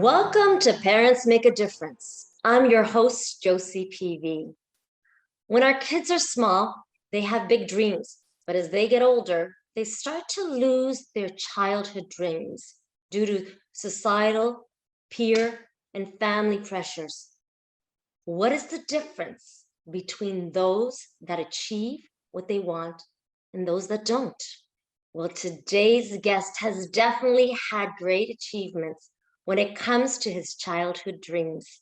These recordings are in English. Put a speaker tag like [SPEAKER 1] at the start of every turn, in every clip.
[SPEAKER 1] Welcome to Parents Make a Difference. I'm your host, Josiepv. When our kids are small, they have big dreams, but as they get older, they start to lose their childhood dreams due to societal, peer, and family pressures. What is the difference between those that achieve what they want and those that don't? Well, today's guest has definitely had great achievements when it comes to his childhood dreams.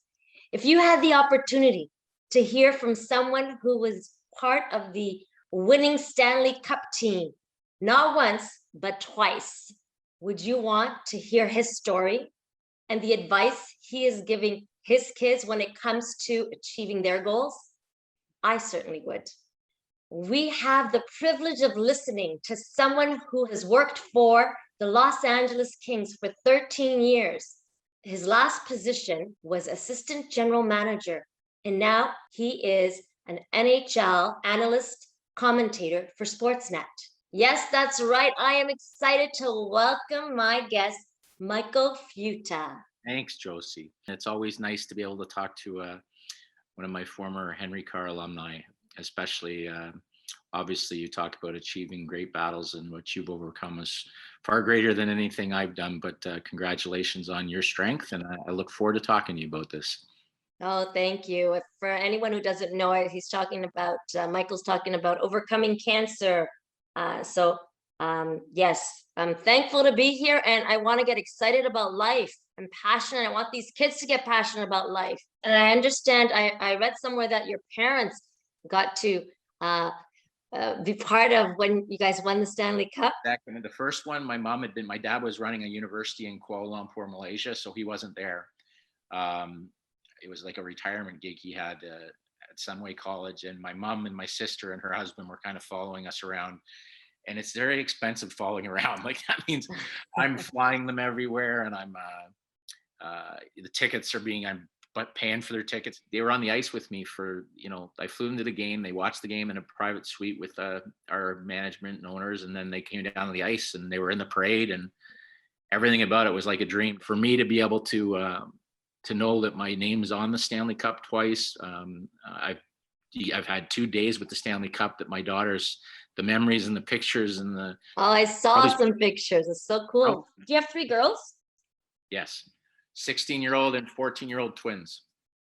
[SPEAKER 1] If you had the opportunity to hear from someone who was part of the winning Stanley Cup team, not once, but twice, would you want to hear his story and the advice he is giving his kids when it comes to achieving their goals? I certainly would. We have the privilege of listening to someone who has worked for the Los Angeles Kings for 13 years. His last position was assistant general manager, and now he is an NHL analyst commentator for Sportsnet. Yes, that's right. I am excited to welcome my guest, Michael Futa.
[SPEAKER 2] Thanks, Josie. It's always nice to be able to talk to one of my former Henry Carr alumni, especially obviously you talk about achieving great battles, and what you've overcome is far greater than anything I've done, but congratulations on your strength, and I look forward to talking to you about this.
[SPEAKER 1] Oh, thank you. For anyone who doesn't know it, he's talking about, Michael's talking about overcoming cancer. Yes, I'm thankful to be here, and I want to get excited about life. I'm passionate. I want these kids to get passionate about life. And I understand, I read somewhere that your parents got to be part of when you guys won the Stanley Cup.
[SPEAKER 2] Exactly. The first one, my dad was running a university in Kuala Lumpur, Malaysia, so he wasn't there. It was like a retirement gig he had at Sunway College, and my mom and my sister and her husband were kind of following us around. And it's very expensive following around. Like, that means I'm flying them everywhere, and I'm the tickets are I'm paying for their tickets. They were on the ice with me for, I flew them to the game. They watched the game in a private suite with our management and owners, and then they came down to the ice and they were in the parade, and everything about it was like a dream for me to be able to know that my name's on the Stanley Cup twice. I've had 2 days with the Stanley Cup that my daughters, the memories and the pictures and the.
[SPEAKER 1] Oh, I saw some pictures. It's so cool.
[SPEAKER 2] Oh.
[SPEAKER 1] Do you have 3 girls?
[SPEAKER 2] Yes. 16-year-old and 14-year-old twins.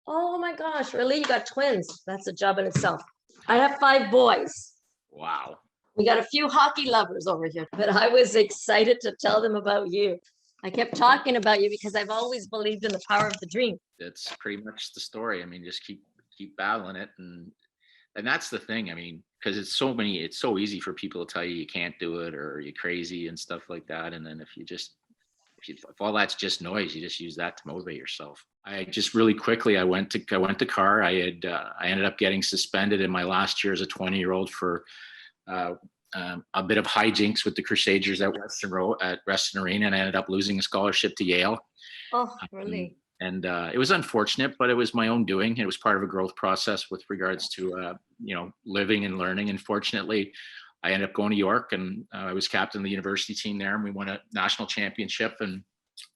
[SPEAKER 1] Oh my gosh, really? You got twins? That's a job in itself. I have 5 boys.
[SPEAKER 2] Wow.
[SPEAKER 1] We got a few hockey lovers over here, but I was excited to tell them about you. I kept talking about you because I've always believed in the power of the dream.
[SPEAKER 2] That's pretty much the story. I mean, just keep battling it, and that's the thing. I mean, because it's so easy for people to tell you can't do it, or you're crazy and stuff like that. And then if all that's just noise, you just use that to motivate yourself. I just really quickly, I went to Carr. I ended up getting suspended in my last year as a 20-year-old for a bit of hijinks with the Crusaders at Reston Arena, and I ended up losing a scholarship to Yale.
[SPEAKER 1] Oh, really?
[SPEAKER 2] And it was unfortunate, but it was my own doing. It was part of a growth process with regards to living and learning. And fortunately, I ended up going to York, and I was captain of the university team there, and we won a national championship, and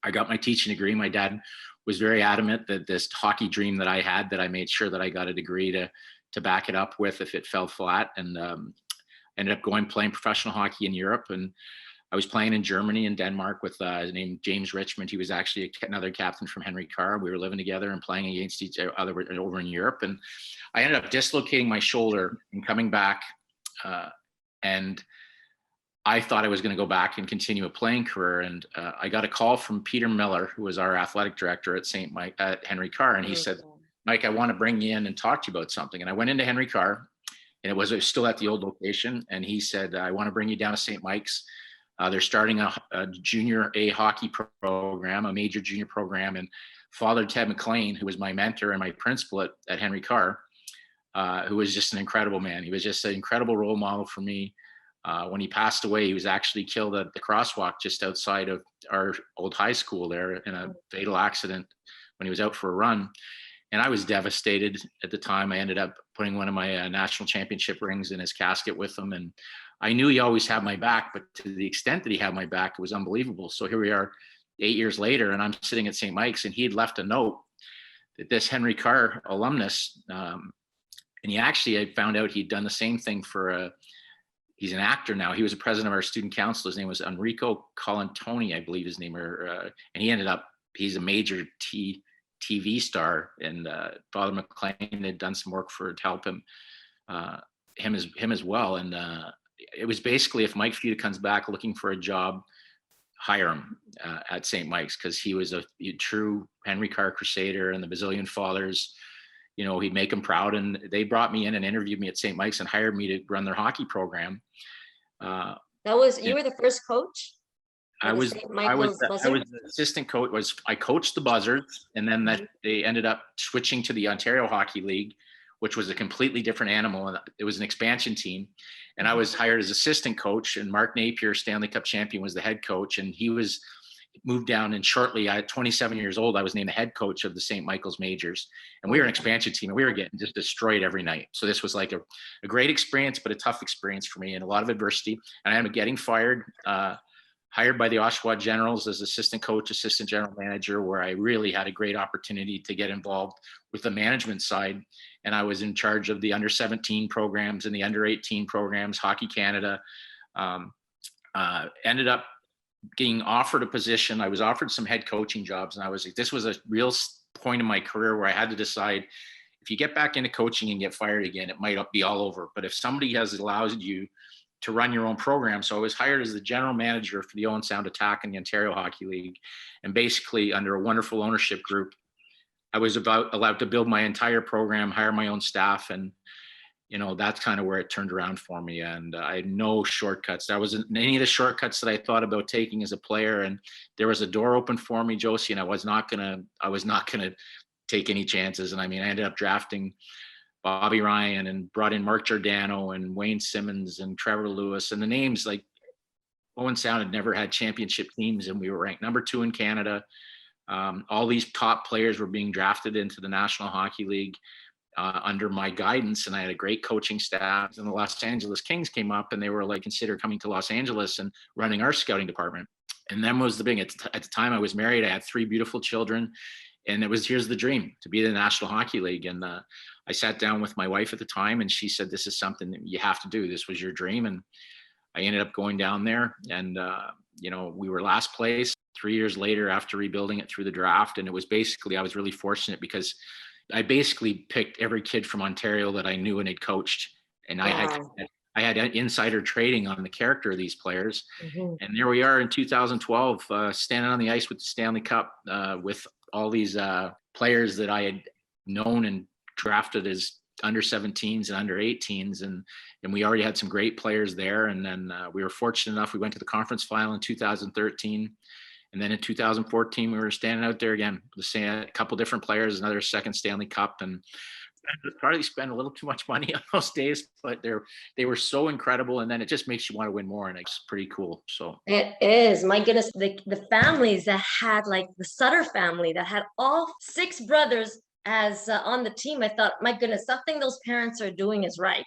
[SPEAKER 2] I got my teaching degree. My dad was very adamant that this hockey dream that I had, that I made sure that I got a degree to back it up with if it fell flat. And ended up playing professional hockey in Europe, and I was playing in Germany and Denmark with named James Richmond. He was actually another captain from Henry Carr. We were living together and playing against each other over in Europe, and I ended up dislocating my shoulder and coming back. And I thought I was going to go back and continue a playing career. And I got a call from Peter Miller, who was our athletic director at St. Mike at Henry Carr. And he said, "Mike, I want to bring you in and talk to you about something." And I went into Henry Carr, and it was still at the old location. And he said, "I want to bring you down to St. Mike's. They're starting a junior A hockey program, a major junior program." And Father Ted McLean, who was my mentor and my principal at Henry Carr, who was just an incredible man. He was just an incredible role model for me. When he passed away, he was actually killed at the crosswalk just outside of our old high school there in a fatal accident when he was out for a run. And I was devastated at the time. I ended up putting one of my national championship rings in his casket with him. And I knew he always had my back, but to the extent that he had my back, it was unbelievable. So here we are 8 years later, and I'm sitting at St. Mike's, and he had left a note that this Henry Carr alumnus, and he actually, I found out he'd done the same thing for he's an actor now. He was a president of our student council. His name was Enrico Colantoni, I believe his name, and he ended up, he's a major TV star, and Father McLean had done some work to help him as well. And it was basically, if Mike Futa comes back looking for a job, hire him at St. Mike's, because he was a true Henry Carr crusader, and the Basilian Fathers, he'd make them proud. And they brought me in and interviewed me at St. Mike's and hired me to run their hockey program.
[SPEAKER 1] You were the first coach?
[SPEAKER 2] I was the assistant coach. I coached the Buzzards, and then they ended up switching to the Ontario Hockey League, which was a completely different animal. And it was an expansion team. And I was hired as assistant coach, and Mark Napier, Stanley Cup champion, was the head coach. And he was moved down, and shortly, at 27 years old, I was named the head coach of the St. Michael's Majors. And we were an expansion team, and we were getting just destroyed every night. So this was like a great experience, but a tough experience for me, and a lot of adversity. And I ended up getting fired, hired by the Oshawa Generals as assistant coach, assistant general manager, where I really had a great opportunity to get involved with the management side. And I was in charge of the under 17 programs and the under 18 programs, Hockey Canada. Ended up getting offered a position. I was offered some head coaching jobs, and I was like, this was a real point in my career where I had to decide, if you get back into coaching and get fired again, it might be all over. But if somebody has allowed you to run your own program. So I was hired as the general manager for the Owen Sound Attack in the Ontario Hockey League. And basically, under a wonderful ownership group, I was allowed to build my entire program, hire my own staff. And, that's kind of where it turned around for me. And I had no shortcuts. There wasn't any of the shortcuts that I thought about taking as a player. And there was a door open for me, Josie, and I was not gonna take any chances. And I mean, I ended up drafting Bobby Ryan and brought in Mark Giordano and Wayne Simmons and Trevor Lewis, and the names, like, Owen Sound had never had championship teams, and we were ranked number 2 in Canada. All these top players were being drafted into the National Hockey League under my guidance, and I had a great coaching staff. And the Los Angeles Kings came up, and they were like, consider coming to Los Angeles and running our scouting department. And then was the big, at the time I was married, I had 3 beautiful children, and it was, here's the dream, to be in the National Hockey League. And I sat down with my wife at the time, and she said, this is something that you have to do. This was your dream. And I ended up going down there, and we were last place 3 years later after rebuilding it through the draft. And it was basically, I was really fortunate because I basically picked every kid from Ontario that I knew and had coached. And wow. I had insider trading on the character of these players. Mm-hmm. And there we are in 2012, standing on the ice with the Stanley Cup, with all these players that I had known and drafted as under 17s and under 18s. And we already had some great players there. And then we were fortunate enough, we went to the conference final in 2013. And then in 2014, we were standing out there again, a couple different players, another second Stanley Cup. And probably spent a little too much money on those days, but they were so incredible. And then it just makes you want to win more, and it's pretty cool. So
[SPEAKER 1] it is, my goodness, the families that had, like the Sutter family that had all 6 brothers as on the team, I thought, my goodness, something those parents are doing is right.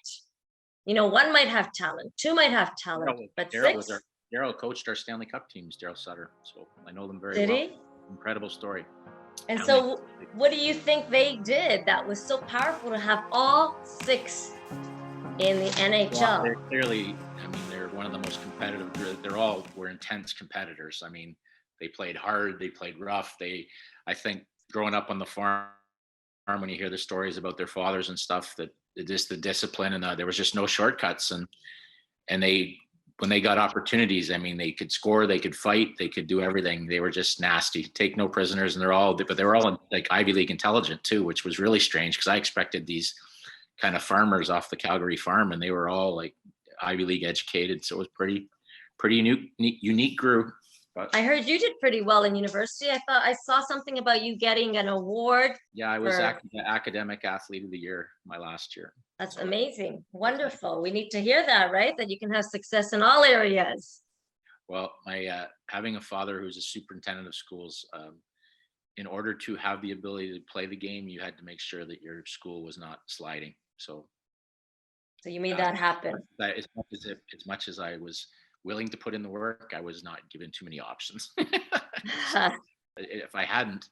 [SPEAKER 1] 1 might have talent, 2 might have talent, but
[SPEAKER 2] Daryl
[SPEAKER 1] 6.
[SPEAKER 2] Daryl coached our Stanley Cup teams, Daryl Sutter. So I know them very
[SPEAKER 1] well.
[SPEAKER 2] Did he? Incredible story.
[SPEAKER 1] And so what do you think they did that was so powerful to have all 6 in the NHL?
[SPEAKER 2] Well, they're clearly, they're one of the most competitive. They're all were intense competitors. They played hard, they played rough. I think growing up on the farm, when you hear the stories about their fathers and stuff, that just the discipline, and there was just no shortcuts. And when they got opportunities, they could score, they could fight, they could do everything. They were just nasty, take no prisoners. And they were all like Ivy League intelligent too, which was really strange, because I expected these kind of farmers off the Calgary farm, and they were all like Ivy League educated. So it was pretty unique group. But
[SPEAKER 1] I heard you did pretty well in university. I thought I saw something about you getting an award.
[SPEAKER 2] Yeah, I was academic athlete of the year my last year.
[SPEAKER 1] That's amazing. Wonderful. We need to hear that, right? That you can have success in all areas.
[SPEAKER 2] Well, my having a father who's a superintendent of schools, in order to have the ability to play the game, you had to make sure that your school was not sliding. So
[SPEAKER 1] you made that happen.
[SPEAKER 2] As much as I was willing to put in the work, I was not given too many options. If I hadn't,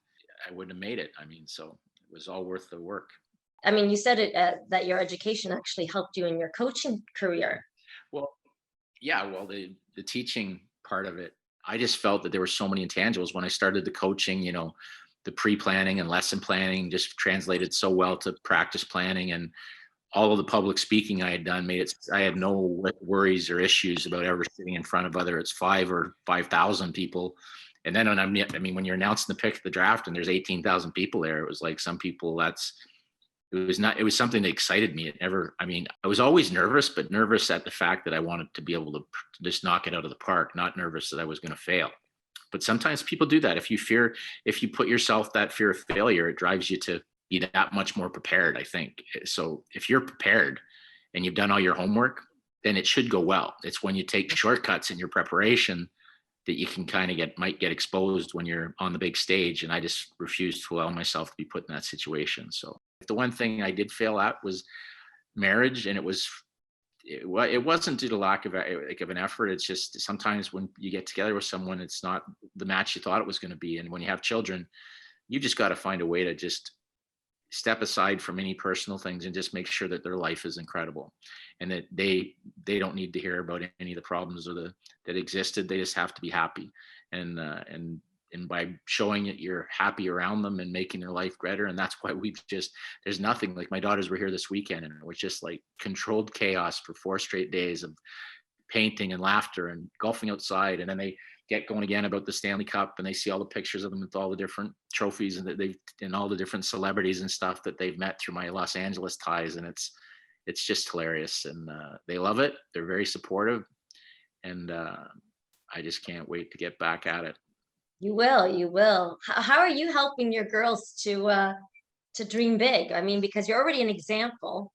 [SPEAKER 2] I wouldn't have made it. I mean, so it was all worth the work.
[SPEAKER 1] I mean, you said it that your education actually helped you in your coaching career.
[SPEAKER 2] Well, yeah, well, the teaching part of it, I just felt that there were so many intangibles when I started the coaching, the pre-planning and lesson planning just translated so well to practice planning, and all of the public speaking I had done made it, I had no worries or issues about ever sitting in front of whether it's 5 or 5,000 people. And then I mean, when you're announcing the pick of the draft and there's 18,000 people there, it was like some people it was something that excited me. I mean, I was always nervous, but nervous at the fact that I wanted to be able to just knock it out of the park, not nervous that I was going to fail. But sometimes people do that. If you put yourself that fear of failure, it drives you to be that much more prepared, I think. So if you're prepared and you've done all your homework, then it should go well. It's when you take shortcuts in your preparation that you can kind of might get exposed when you're on the big stage. And I just refused to allow myself to be put in that situation. So the one thing I did fail at was marriage, and it wasn't due to lack of an effort. It's just sometimes when you get together with someone, it's not the match you thought it was going to be. And when you have children, you just got to find a way to just step aside from any personal things and just make sure that their life is incredible, and that they don't need to hear about any of the problems that existed. They just have to be happy, and by showing that you're happy around them and making their life better. And that's why there's nothing like, my daughters were here this weekend and it was just like controlled chaos for 4 straight days of painting and laughter and golfing outside. And then they get going again about the Stanley Cup, and they see all the pictures of them with all the different trophies and all the different celebrities and stuff that they've met through my Los Angeles ties. And it's just hilarious, and they love it. They're very supportive, and I just can't wait to get back at it.
[SPEAKER 1] You will. How are you helping your girls to dream big? I mean, because you're already an example,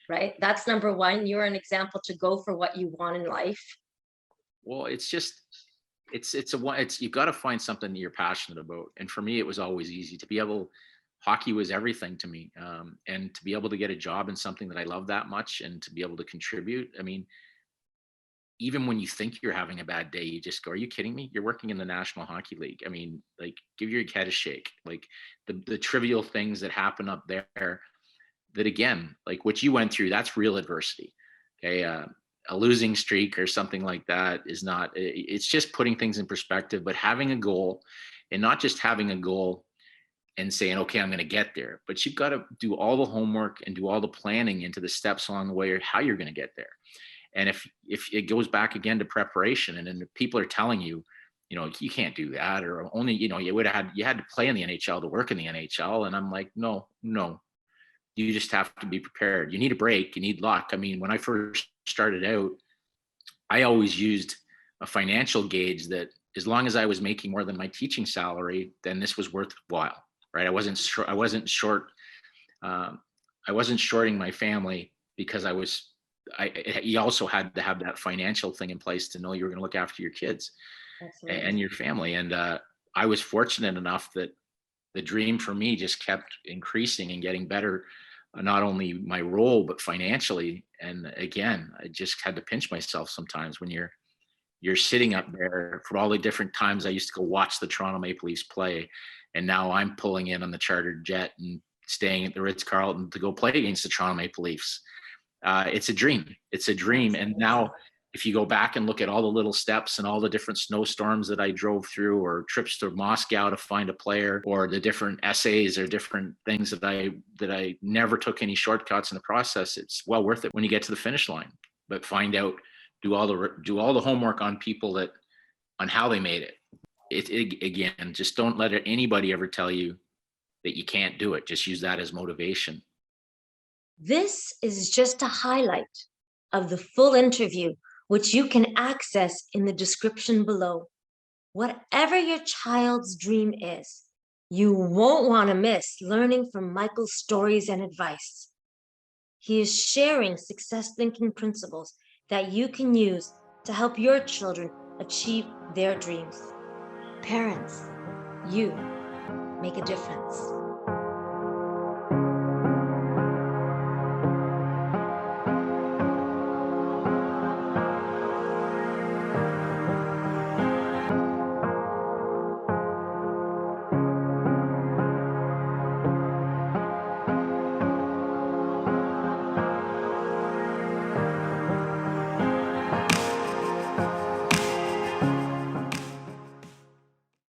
[SPEAKER 1] right? That's number one. You're an example to go for what you want in life.
[SPEAKER 2] Well, you've got to find something that you're passionate about. And for me, it was always easy to be able. Hockey was everything to me, and to be able to get a job in something that I love that much and to be able to contribute. I mean, even when you think you're having a bad day, you just go, are you kidding me? You're working in the National Hockey League. I mean, like, give your head a shake. Like the trivial things that happen up there, that again, like what you went through, that's real adversity. Okay. A losing streak or something like that is not, it's just putting things in perspective, but having a goal, and not just having a goal and saying, okay, I'm going to get there, but you've got to do all the homework and do all the planning into the steps along the way, or how you're going to get there. And if it goes back again to preparation, and then people are telling you, you can't do that, or only, you had to play in the NHL to work in the NHL. And I'm like, no, you just have to be prepared. You need a break. You need luck. I mean, when I first started out, I always used a financial gauge that as long as I was making more than my teaching salary, then this was worthwhile, right? I wasn't shorting my family, because you also had to have that financial thing in place to know you were going to look after your kids. Absolutely. And your family. And I was fortunate enough that the dream for me just kept increasing and getting better, not only my role, but financially. And again, I just had to pinch myself sometimes when you're sitting up there for all the different times I used to go watch the Toronto Maple Leafs play. And now I'm pulling in on the chartered jet and staying at the Ritz-Carlton to go play against the Toronto Maple Leafs. It's a dream. It's a dream. And now if you go back and look at all the little steps and all the different snowstorms that I drove through, or trips to Moscow to find a player, or the different essays or different things that I never took any shortcuts in the process, it's well worth it when you get to the finish line. But find out, do all the homework on people on how they made it. Again, just don't let anybody ever tell you that you can't do it. Just use that as motivation.
[SPEAKER 1] This is just a highlight of the full interview, which you can access in the description below. Whatever your child's dream is, you won't want to miss learning from Michael's stories and advice. He is sharing success thinking principles that you can use to help your children achieve their dreams. Parents, you make a difference.